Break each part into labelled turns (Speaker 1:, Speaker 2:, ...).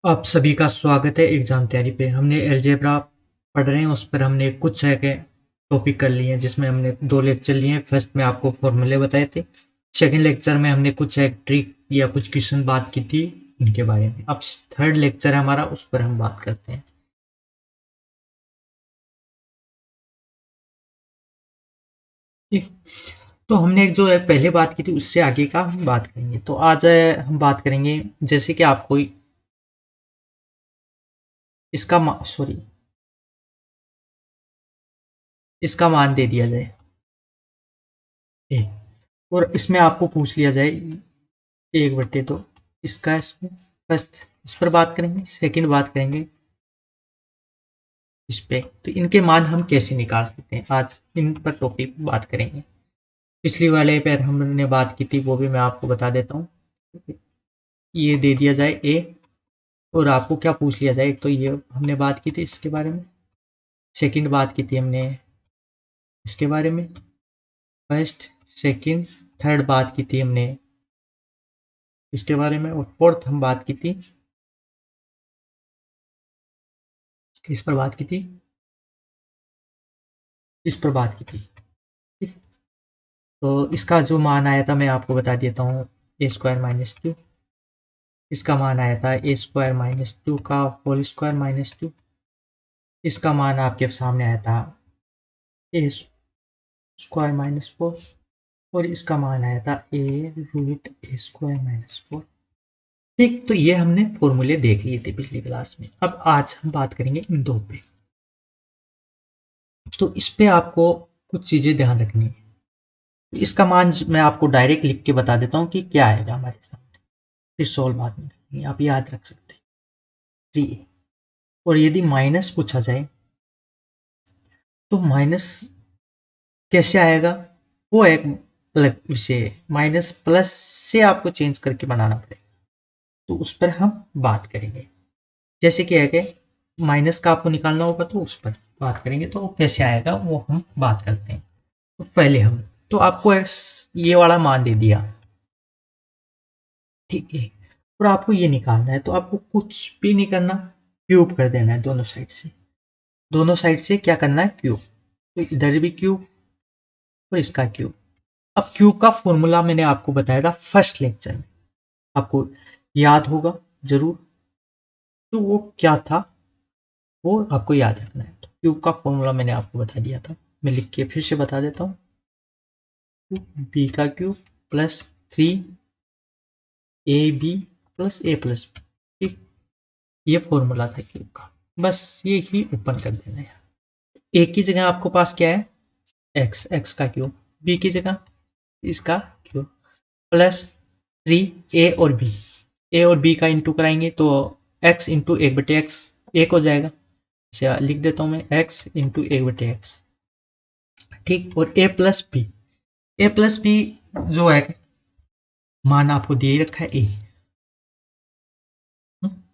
Speaker 1: आप सभी का स्वागत है एग्जाम तैयारी पे। हमने अलजेब्रा पढ़ रहे हैं, उस पर हमने कुछ टॉपिक कर लिए हैं, जिसमें हमने 2 लेक्चर लिए हैं। फर्स्ट में आपको फॉर्मूले बताए थे, सेकंड लेक्चर में हमने कुछ एक ट्रिक या कुछ क्वेश्चन बात की थी उनके बारे में। अब थर्ड लेक्चर है हमारा, उस पर हम बात करते हैं। ठीक। तो हमने जो है पहले बात की थी, उससे आगे का हम बात करेंगे। तो आज हम बात करेंगे, जैसे कि आपको इसका सॉरी इसका मान दे दिया जाए ए, और इसमें आपको पूछ लिया जाए 1/2। इसका इसमें फर्स्ट इस पर बात करेंगे, सेकंड बात करेंगे इस पे। तो इनके मान हम कैसे निकाल सकते हैं, आज इन पर टॉपिक बात करेंगे। पिछली वाले पर हमने बात की थी, वो भी मैं आपको बता देता हूँ। ये दे दिया जाए ए, और आपको क्या पूछ लिया जाए। एक तो ये हमने बात की थी इसके बारे में, सेकंड बात की थी हमने इसके बारे में, फर्स्ट सेकंड थर्ड बात की थी हमने इसके बारे में, और फोर्थ हम बात की थी इस पर बात की थी इस पर बात की थी। ठीक। तो इसका जो मान आया था मैं आपको बता देता हूँ, a² - 2। इसका मान आया था a² - 2 का होल स्क्वायर -2। इसका मान आपके सामने आया था a² - 4, और इसका मान आया था a√a²-4। ठीक। तो ये हमने फॉर्मूले देख लिए थे पिछली क्लास में। अब आज हम बात करेंगे इन दो पे। तो इस पे आपको कुछ चीजें ध्यान रखनी है। इसका मान मैं आपको डायरेक्ट लिख के बता देता हूँ कि क्या आएगा हमारे सामने, फिर सॉल्व बाद में करेंगे, आप याद रख सकते हैं। जी। और यदि माइनस पूछा जाए तो माइनस कैसे आएगा, वो एक अलग विषय है। माइनस प्लस से आपको चेंज करके बनाना पड़ेगा, तो उस पर हम बात करेंगे। जैसे कि है कि माइनस का आपको निकालना होगा, तो उस पर बात करेंगे। तो कैसे आएगा वो हम बात करते हैं। तो पहले हम, तो आपको ये वाला मान दे दिया, ठीक है, और आपको ये निकालना है। तो आपको कुछ भी नहीं करना, क्यूब कर देना है दोनों साइड से। दोनों साइड से क्या करना है, क्यूब। तो इधर भी क्यूब और इसका क्यूब। अब क्यूब का फॉर्मूला मैंने आपको बताया था फर्स्ट लेक्चर में, आपको याद होगा जरूर। तो वो क्या था, वो आपको याद रखना है। तो क्यूब का फॉर्मूला मैंने आपको बता दिया था, मैं लिख के फिर से बता देता हूँ। बी का क्यूब प्लस 3ab+a+b। ठीक। ये फॉर्मूला था क्यूब का, बस ये ही ओपन कर देना है। ए की जगह आपको पास क्या है, एक्स का क्यूब, बी की जगह इसका क्यूब, प्लस 3 ए और बी का इंटू कराएंगे तो एक्स इंटू 1/x एक हो जाएगा। इसे लिख देता हूँ मैं, एक्स इंटू 1/x। ठीक। और ए प्लस बी जो है मान आपको दे रखा है ए,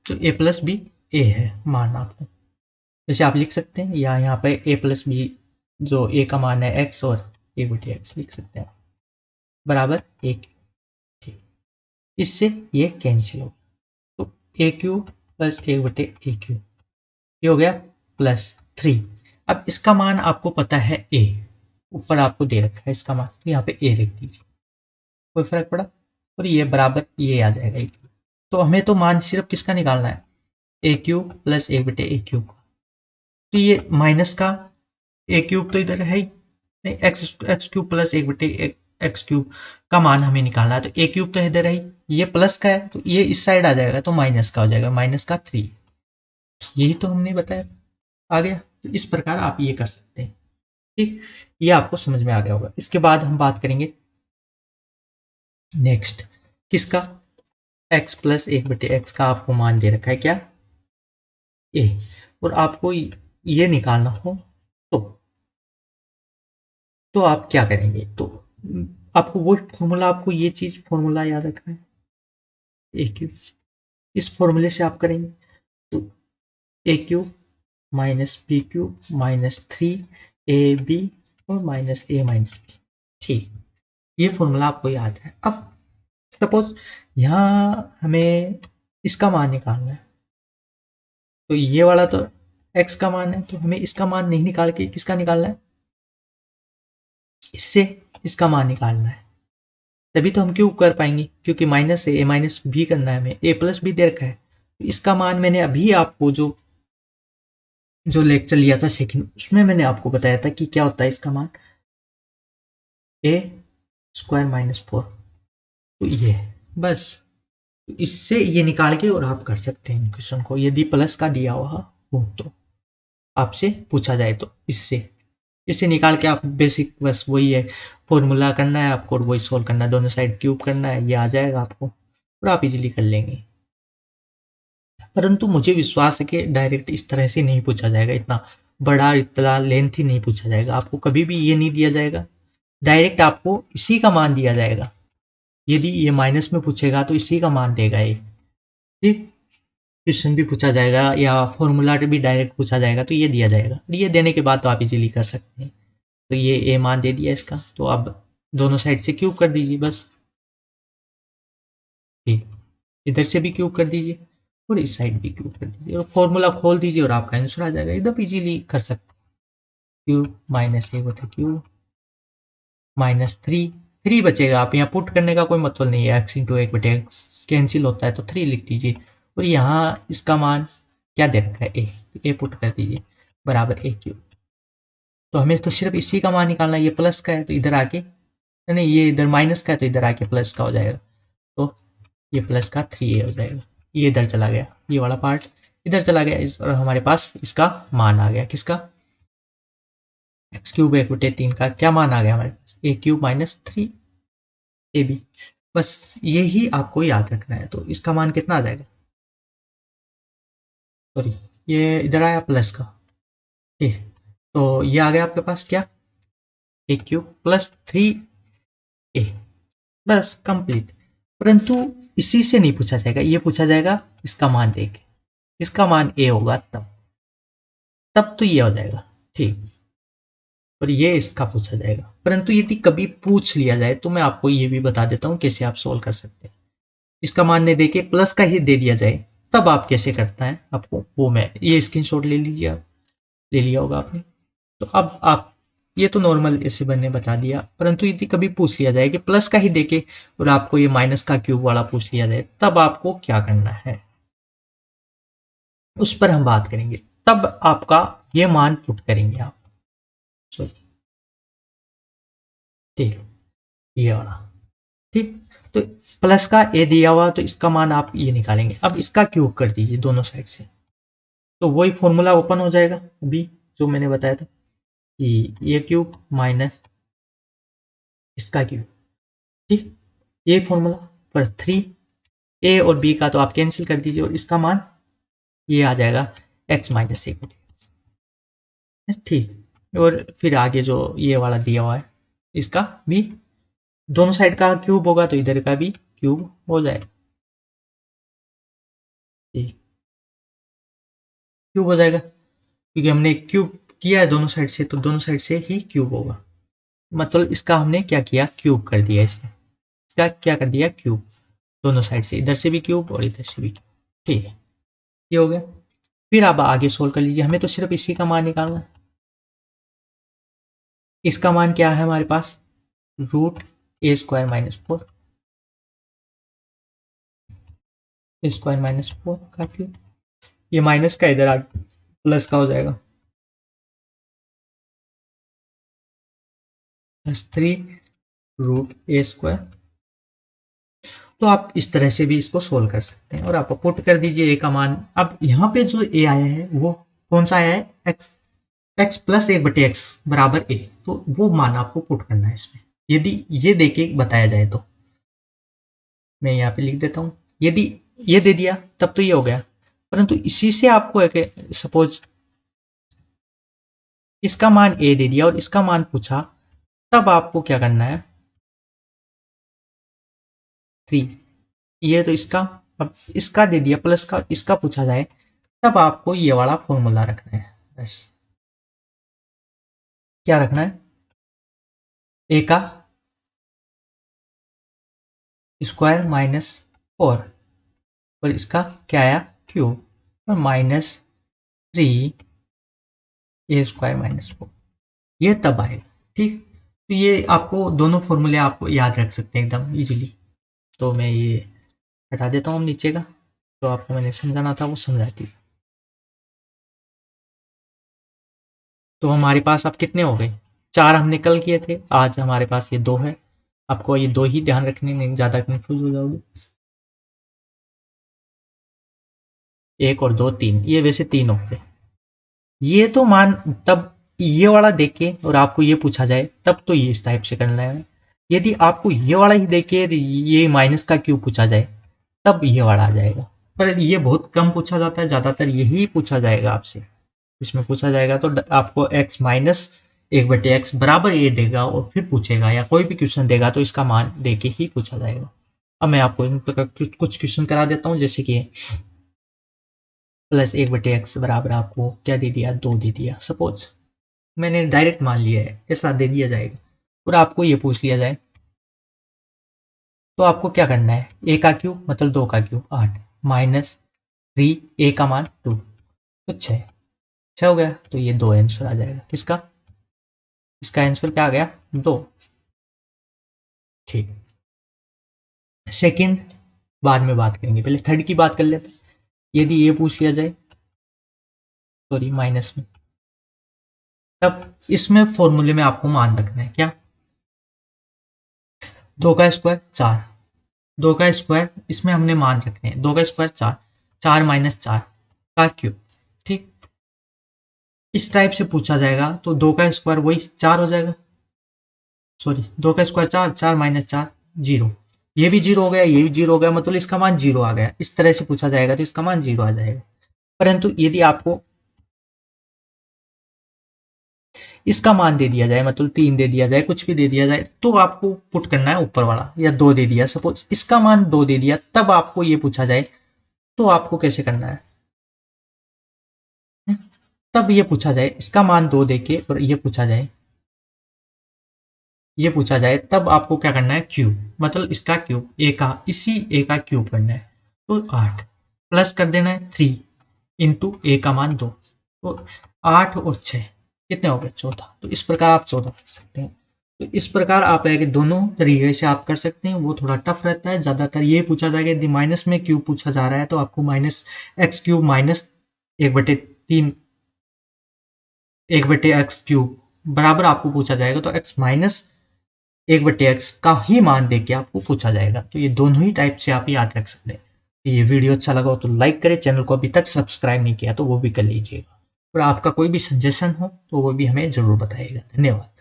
Speaker 1: तो a+b ए है मान आपको। जैसे आप लिख सकते हैं, या यहाँ पे a+b जो a का मान है x, और 1/x लिख सकते हैं बराबर 1। ठीक। इससे ये कैंसिल हो, तो a³ प्लस 1/a³, ये हो गया +3। अब इसका मान आपको पता है a, ऊपर आपको दे रखा है इसका मान, तो यहाँ पे a लिख दीजिए, कोई फर्क पड़ा, और ये बराबर ये आ जाएगा a। तो हमें तो मान सिर्फ किसका निकालना है, a³ प्लस 1/a³। तो ये माइनस का a³ तो इधर है ही नहीं, x³ प्लस 1/x³ का मान हमें निकालना है। तो a³ तो इधर है ही, ये प्लस का है तो ये इस साइड आ जाएगा, तो माइनस का हो जाएगा, -3। यही तो हमने बताया, आ गया। तो इस प्रकार आप ये कर सकते हैं। ठीक। ये आपको समझ में आ गया होगा। इसके बाद हम बात करेंगे नेक्स्ट किसका, x प्लस 1/x का आपको मान दे रखा है क्या, a, और आपको ये निकालना हो तो आप क्या करेंगे। तो आपको वो फॉर्मूला, आपको ये चीज फॉर्मूला याद रखना है, a³। इस फॉर्मूले से आप करेंगे तो a³ -b³ -3ab और -a-b। ठीक। ये फॉर्मूला आपको याद है। अब सपोज यहाँ हमें इसका मान निकालना है, तो ये वाला तो x का मान है, तो हमें इसका मान नहीं निकाल के किसका निकालना है, इससे इसका मान निकालना है, तभी तो हम क्यूब कर पाएंगे, क्योंकि माइनस ए माइनस बी करना है हमें, ए प्लस बी दे रखा है। तो इसका मान मैंने अभी आपको जो जो लेक्चर लिया था सेकंड, उसमें मैंने आपको बताया था कि क्या होता है इसका मान, ए स्क्वायर माइनस 4। तो ये बस इससे ये निकाल के और आप कर सकते हैं क्वेश्चन को, यदि प्लस का दिया हुआ हो तो आपसे पूछा जाए तो इससे निकाल के आप बेसिक बस वही है, फॉर्मूला करना है आपको और वही सोल्व करना है, दोनों साइड क्यूब करना है, ये आ जाएगा आपको और आप इजीली कर लेंगे। परंतु मुझे विश्वास है कि डायरेक्ट इस तरह से नहीं पूछा जाएगा, इतना बड़ा इतना लेंथी नहीं पूछा जाएगा, आपको कभी भी ये नहीं दिया जाएगा, डायरेक्ट आपको इसी का मान दिया जाएगा। यदि ये माइनस में पूछेगा तो इसी का मान देगा ये, ठीक। क्वेश्चन भी पूछा जाएगा या फॉर्मूला भी डायरेक्ट पूछा जाएगा तो ये दिया जाएगा, ये देने के बाद तो आप इजीली कर सकते हैं। तो ये ए मान दे दिया इसका, तो अब दोनों साइड से क्यूब कर दीजिए बस, ठीक। इधर से भी क्यूब कर दीजिए और इस साइड भी क्यूब कर दीजिए और फॉर्मूला खोल दीजिए और आपका आंसर आ जाएगा, एकदम इजीली कर सकते हैं। क्यूब माइनस ए बटे क्यूब माइनस 3 बचेगा, आप यहाँ पुट करने का कोई मतलब नहीं है, एक्स इंटू एक बटे एक्स कैंसिल होता है तो 3 लिख दीजिए और यहाँ इसका मान क्या दे रखा है ए पुट कर दीजिए बराबर ए क्यूब। तो हमें तो सिर्फ इसी का मान निकालना है, ये प्लस का है तो इधर आके, नहीं ये इधर माइनस का है तो इधर आके प्लस का हो जाएगा, तो ये प्लस का 3a हो जाएगा, ये इधर चला गया, ये वाला पार्ट इधर चला गया और हमारे पास इसका मान आ गया, किसका, एक्स क्यूब एक बटे 3 का क्या मान आ गया हमारे पास, ए क्यूब माइनस 3ab। बस यही आपको याद रखना है, तो इसका मान कितना आ जाएगा, सॉरी ये इधर आया प्लस का, ठीक। तो ये आ गया आपके पास क्या, ए क्यूब प्लस 3a, बस कंप्लीट। परंतु इसी से नहीं पूछा जाएगा, ये पूछा जाएगा इसका मान देके, इसका मान ए होगा तब तब तो ये हो जाएगा, ठीक। और ये इसका पूछा जाएगा, परंतु यदि कभी पूछ लिया जाए तो मैं आपको ये भी बता देता हूँ कैसे आप सोल्व कर सकते हैं। इसका मान नहीं देके प्लस का ही दे दिया जाए तब आप कैसे करता है आपको, वो मैं ये स्क्रीनशॉट ले लीजिए, आप ले लिया होगा आपने। तो अब आप ये तो नॉर्मल ऐसे बनने बता दिया, परंतु यदि कभी पूछ लिया जाए कि प्लस का ही देके और आपको ये माइनस का क्यूब वाला पूछ लिया जाए तब आपको क्या करना है, उस पर हम बात करेंगे। तब आपका ये मान पुट करेंगे आप, सॉरी ठीक, ये वाला, ठीक। तो प्लस का ए दिया हुआ तो इसका मान आप ये निकालेंगे, अब इसका क्यूब कर दीजिए दोनों साइड से, तो वही फॉर्मूला ओपन हो जाएगा अभी जो मैंने बताया था कि ये क्यूब माइनस इसका क्यूब, ठीक। ये फॉर्मूला पर 3a और b का तो आप कैंसिल कर दीजिए और इसका मान ये आ जाएगा x माइनस 1, ठीक। और फिर आगे जो ये वाला दिया हुआ है इसका भी दोनों साइड का क्यूब होगा तो इधर का भी क्यूब हो जाएगा, ठीक। क्यूब हो जाएगा क्योंकि हमने क्यूब किया है दोनों साइड से, तो दोनों साइड से ही क्यूब होगा, मतलब इसका हमने क्या किया, क्यूब कर दिया, इसका क्या कर दिया, क्यूब, दोनों साइड से, इधर से भी क्यूब और इधर से भी क्यूब, ठीक है। ये हो गया, फिर आप आगे सोल्व कर लीजिए, हमें तो सिर्फ इसी का मान निकालना है। इसका मान क्या है हमारे पास, रूट ए स्क्वायर माइनस 4, ए स्क्वायर माइनस 4 का क्यूब, ये माइनस का इधर आ प्लस का हो जाएगा, प्लस 3 रूट ए स्क्वायर। तो आप इस तरह से भी इसको सोल्व कर सकते हैं और आप पुट कर दीजिए ए का मान। अब यहाँ पे जो ए आया है वो कौन सा आया है, एक्स प्लस 1/x बराबर ए, तो वो मान आपको पुट करना है इसमें, यदि ये देके बताया जाए तो। मैं यहाँ पे लिख देता हूँ, यदि ये दे दिया तब तो ये हो गया, परंतु इसी से आपको एक सपोज इसका मान ए दे दिया और इसका मान पूछा, तब आपको क्या करना है, 3, ये तो इसका, अब इसका दे दिया प्लस का, इसका पूछा जाए तब आपको ये वाला फॉर्मूला रखना है, बस क्या रखना है, ए का स्क्वायर माइनस 4 और इसका क्या आया, क्यूब, और माइनस 3a² माइनस 4, ये तब आएगा। ठीक, तो ये आपको दोनों फॉर्मूले आप याद रख सकते हैं एकदम इजीली। तो मैं ये हटा देता हूँ नीचे का, तो आपको मैंने समझाना था वो समझा दी। तो हमारे पास अब कितने हो गए, 4 हमने कल किए थे, आज हमारे पास ये 2 है। आपको ये 2 ही ध्यान रखने, नहीं ज़्यादा कंफ्यूज हो जाओगे। 1 और 2 3, ये वैसे 3 हो गए। ये तो मान तब ये वाला देखे और आपको ये पूछा जाए तब तो ये इस टाइप से करना है। यदि आपको ये वाला ही देखे ये माइनस का क्यूब पूछा जाए तब ये वाला आ जाएगा, पर ये बहुत कम पूछा जाता है, ज़्यादातर यही पूछा जाएगा आपसे। इसमें पूछा जाएगा तो आपको x माइनस 1/x बराबर ये देगा और फिर पूछेगा, या कोई भी क्वेश्चन देगा तो इसका मान दे के ही पूछा जाएगा। अब मैं आपको इन प्रकार कुछ क्वेश्चन करा देता हूँ, जैसे कि प्लस 1/x बराबर आपको क्या दे दिया, 2 दे दिया। सपोज मैंने डायरेक्ट मान लिया है, ऐसा दे दिया जाएगा और आपको ये पूछ लिया जाए तो आपको क्या करना है, a का क्यूब मतलब 2 का क्यूब 8 माइनस 3 a का मान 2 तो 6 हो गया। तो ये 2 आंसर आ जाएगा किसका, इसका आंसर क्या आ गया 2। ठीक, सेकंड बाद में बात करेंगे, पहले थर्ड की बात कर लेते हैं। यदि ये पूछ लिया जाए, सॉरी माइनस में, तब इसमें फॉर्मूले में आपको मान रखना है क्या, 2 का स्क्वायर 4, 2 का स्क्वायर इसमें हमने मान रखने हैं, 2 का स्क्वायर 4, 4 माइनस 4 का क्यूब। ठीक, इस टाइप से पूछा जाएगा तो 2 का स्क्वायर वही 4 हो जाएगा, सॉरी 2 का स्क्वायर 4, 4 माइनस 4 0, ये भी 0 हो गया, ये भी 0 हो गया, मतलब इसका मान 0 आ गया। इस तरह से पूछा जाएगा तो इसका मान 0 आ जाएगा। परंतु यदि आपको इसका मान दे दिया जाए, मतलब 3 दे दिया जाए, कुछ भी दे दिया जाए, तो आपको पुट करना है ऊपर वाला, या 2 दे दिया, सपोज इसका मान 2 दे दिया, तब आपको ये पूछा जाए तो आपको कैसे करना है, तब ये पूछा जाए इसका मान 2 देके और ये पूछा जाए तब आपको क्या करना है, क्यूब मतलब इसका क्यूब ए का, इसी ए का क्यूब करना है, तो 8 प्लस कर देना है 3 इंटू ए का मान 2, तो 8 और 6 कितने हो गए 14। तो इस प्रकार आप 14 कर सकते हैं। तो इस प्रकार आप है कि दोनों तरीके से आप कर सकते हैं। वो थोड़ा टफ रहता है, ज़्यादातर ये पूछा जाएगा यदि माइनस में क्यूब पूछा जा रहा है तो आपको minus x cube minus 1/3 1/x³ बराबर आपको पूछा जाएगा, तो x माइनस 1/x का ही मान दे के आपको पूछा जाएगा। तो ये दोनों ही टाइप से आप याद रख सकते हैं। तो ये वीडियो अच्छा लगा हो तो लाइक करें, चैनल को अभी तक सब्सक्राइब नहीं किया तो वो भी कर लीजिएगा, और आपका कोई भी सजेशन हो तो वो भी हमें ज़रूर बताइएगा। धन्यवाद।